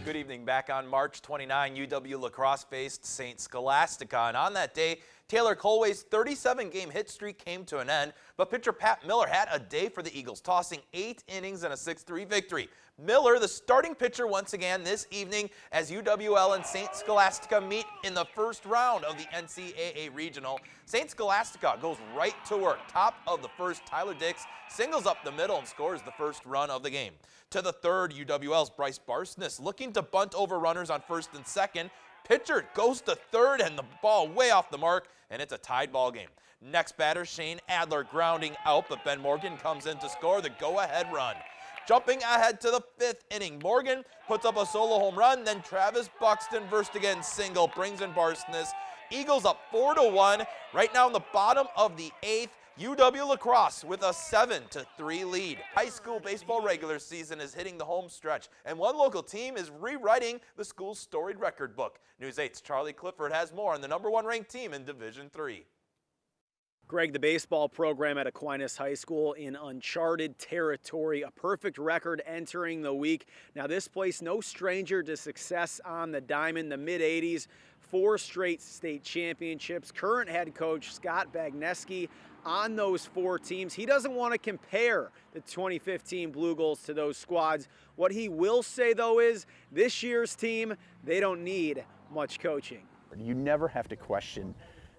Good evening. Back on March 29, UW La Crosse faced St. Scholastica, and on that day, Taylor Colway's 37-game hit streak came to an end, but pitcher Pat Miller had a day for the Eagles, tossing 8 innings and a 6-3 victory. Miller, the starting pitcher once again this evening as UWL and St. Scholastica meet in the first round of the NCAA Regional. St. Scholastica goes right to work. Top of the first, Tyler Dix singles up the middle and scores the first run of the game. To the third, UWL's Bryce Barsness looking to bunt over runners on first and second. Pitcher goes to third and the ball way off the mark, and it's a tied ball game. Next batter, Shane Adler grounding out, but Ben Morgan comes in to score the go-ahead run. Jumping ahead to the 5th inning, Morgan puts up a solo home run, then Travis Buxton Verstegen single brings in Barsness. Eagles up 4-1. Right now in the bottom of the 8th, UW La Crosse with a 7-3 lead. High school baseball regular season is hitting the home stretch, and one local team is rewriting the school's storied record book. News 8's Charlie Clifford has more on the #1 ranked team in Division III. Greg, the baseball program at Aquinas High School in uncharted territory, a perfect record entering the week. Now this place no stranger to success on the diamond, the mid-80s, 4 straight state championships. Current head coach Scott Bagneski on those 4 teams. He doesn't want to compare the 2015 Blue Goals to those squads. What he will say though is this year's team, they don't need much coaching. You never have to question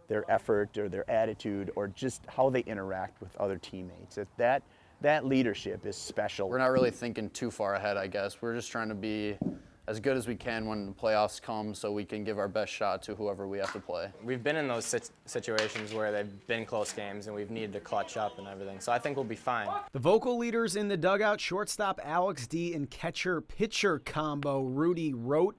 their effort or their attitude or just how they interact with other teammates. That leadership is special. We're not really thinking too far ahead, I guess. We're just trying to be as good as we can when the playoffs come so we can give our best shot to whoever we have to play. We've been in those situations where they've been close games and we've needed to clutch up and everything, so I think we'll be fine. The vocal leaders in the dugout, shortstop Alex D and catcher-pitcher combo Rudy Rote,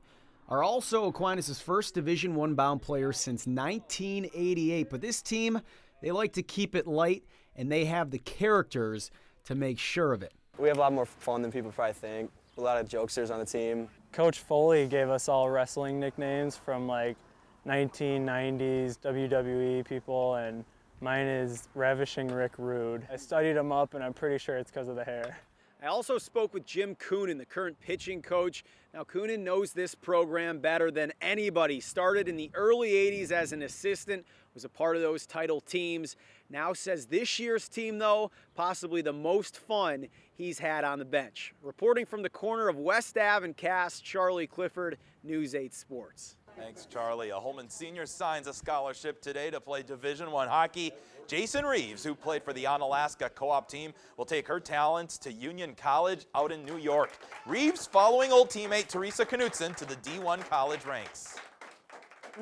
are also Aquinas' first Division I bound players since 1988. But this team, they like to keep it light, and they have the characters to make sure of it. We have a lot more fun than people probably think. A lot of jokesters on the team. Coach Foley gave us all wrestling nicknames from like 1990s WWE people, and mine is Ravishing Rick Rude. I studied him up, and I'm pretty sure it's because of the hair. I also spoke with Jim Coonan, the current pitching coach. Now, Coonan knows this program better than anybody. Started in the early 80s as an assistant, was a part of those title teams. Now says this year's team, though, possibly the most fun he's had on the bench. Reporting from the corner of West Ave and Cass, Charlie Clifford, News 8 Sports. Thanks, Charlie. A Holman senior signs a scholarship today to play Division I hockey. Jason Reeves, who played for the Onalaska co-op team, will take her talents to Union College out in New York. Reeves following old teammate Teresa Knutson to the D1 college ranks.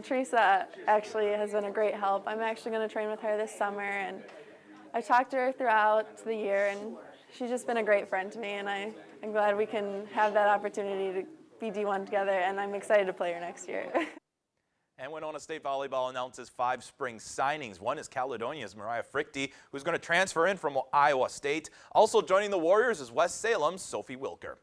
Teresa actually has been a great help. I'm actually going to train with her this summer, and I've talked to her throughout the year, and she's just been a great friend to me, and I'm glad we can have that opportunity to be D1 together, and I'm excited to play her next year. And Winona State Volleyball announces 5 spring signings. One is Caledonia's Mariah Frichty, who's going to transfer in from Iowa State. Also joining the Warriors is West Salem's Sophie Wilker.